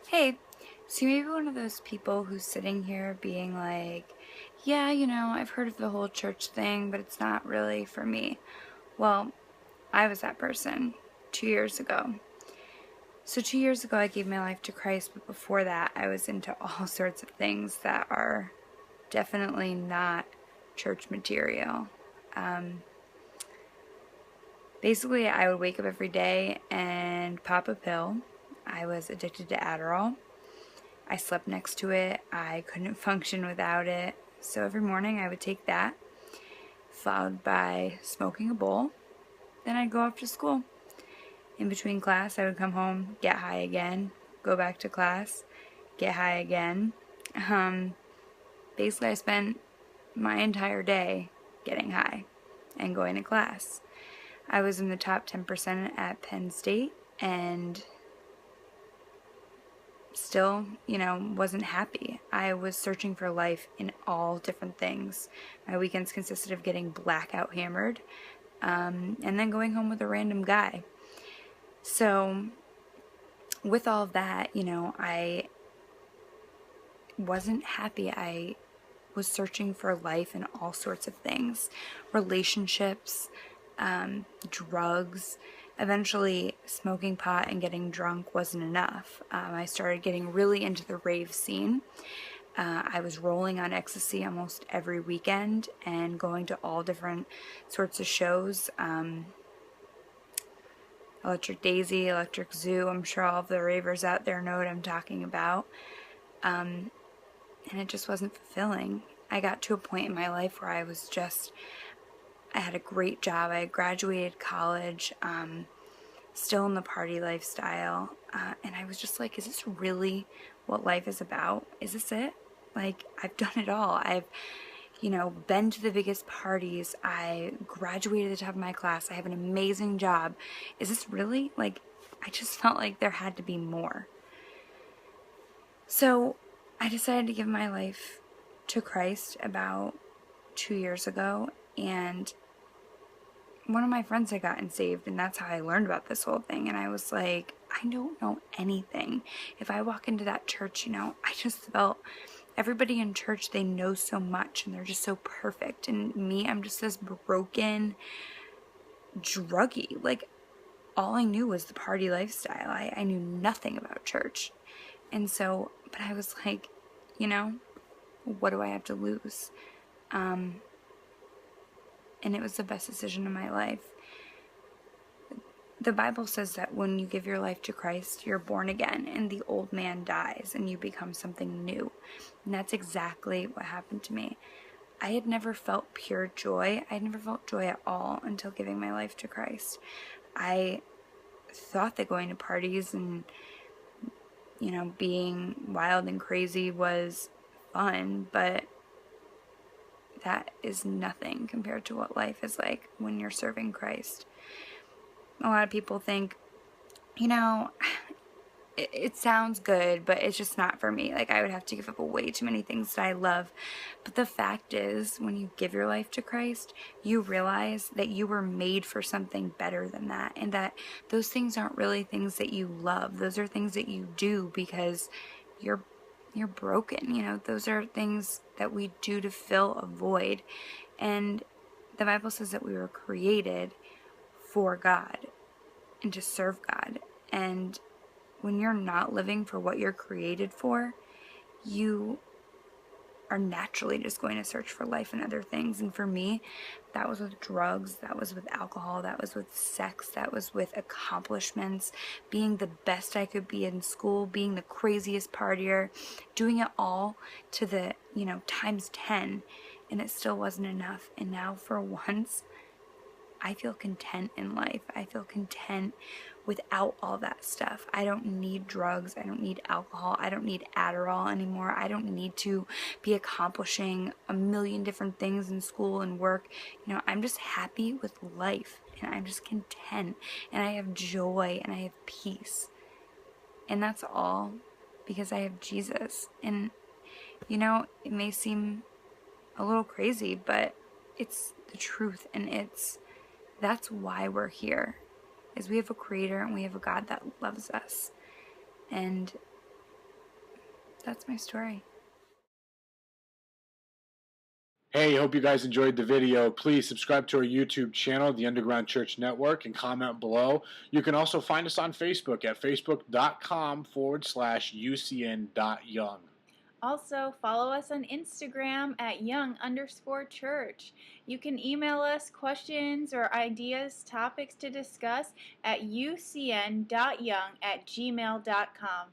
Hey, so you may be one of those people who's sitting here being like, yeah, I've heard of the whole church thing, but it's not really for me. Well, I was that person 2 years ago. So 2 years ago, I gave my life to Christ, but before that, I was into all sorts of things that are definitely not church material. Um, Basically, I would wake up every day and pop a pill. I was addicted to Adderall. I slept next to it. I couldn't function without it. So every morning I would take that, followed by smoking a bowl. Then I'd go off to school. In between class, I would come home, get high again, go back to class, get high again. Um, Basically, I spent my entire day getting high and going to class. I was in the top 10% at Penn State and still, wasn't happy. I was searching for life in all different things. My weekends consisted of getting blackout hammered, and then going home with a random guy. So, with all of that, I wasn't happy. I was searching for life in all sorts of things, relationships, drugs. Eventually, smoking pot and getting drunk wasn't enough. I started getting really into the rave scene. I was rolling on ecstasy almost every weekend and going to all different sorts of shows. Electric Daisy, Electric Zoo, I'm sure all of the ravers out there know what I'm talking about. And it just wasn't fulfilling. I got to a point in my life where I had a great job. I had graduated college, still in the party lifestyle. And I was just like, is this really what life is about? Is this it? Like, I've done it all. I've, been to the biggest parties. I graduated at the top of my class. I have an amazing job. Is this really? Like, I just felt like there had to be more. So I decided to give my life to Christ about 2 years ago, and one of my friends had gotten saved, and that's how I learned about this whole thing. And I was like, I don't know anything. If I walk into that church, I just felt everybody in church, they know so much and they're just so perfect. And me, I'm just this broken druggie. Like, all I knew was the party lifestyle. I knew nothing about church. And so, but I was like, what do I have to lose? And it was the best decision of my life. The Bible says that when you give your life to Christ, you're born again and the old man dies and you become something new. And that's exactly what happened to me. I had never felt pure joy. I had never felt joy at all until giving my life to Christ. I thought that going to parties and, being wild and crazy was fun, but that is nothing compared to what life is like when you're serving Christ. A lot of people think, it sounds good, but it's just not for me. Like, I would have to give up way too many things that I love. But the fact is, when you give your life to Christ, you realize that you were made for something better than that, and that those things aren't really things that you love. Those are things that you do because you're broken. Those are things that we do to fill a void. And the Bible says that we were created for God and to serve God. And when you're not living for what you're created for, you are naturally just going to search for life and other things. And for me, that was with drugs, that was with alcohol, that was with sex, that was with accomplishments, being the best I could be in school, being the craziest partier, doing it all to the, times 10, and it still wasn't enough. And now for once, I feel content in life. I feel content without all that stuff. I don't need drugs. I don't need alcohol. I don't need Adderall anymore. I don't need to be accomplishing a million different things in school and work. I'm just happy with life, and I'm just content, and I have joy, and I have peace. And that's all because I have Jesus. And, it may seem a little crazy, but it's the truth, and that's why we're here, is we have a creator and we have a God that loves us. And that's my story. Hey, hope you guys enjoyed the video. Please subscribe to our YouTube channel, The Underground Church Network, and comment below. You can also find us on Facebook at facebook.com/UCN.young. Also, follow us on Instagram at young_church. You can email us questions or ideas, topics to discuss at ucn.young@gmail.com.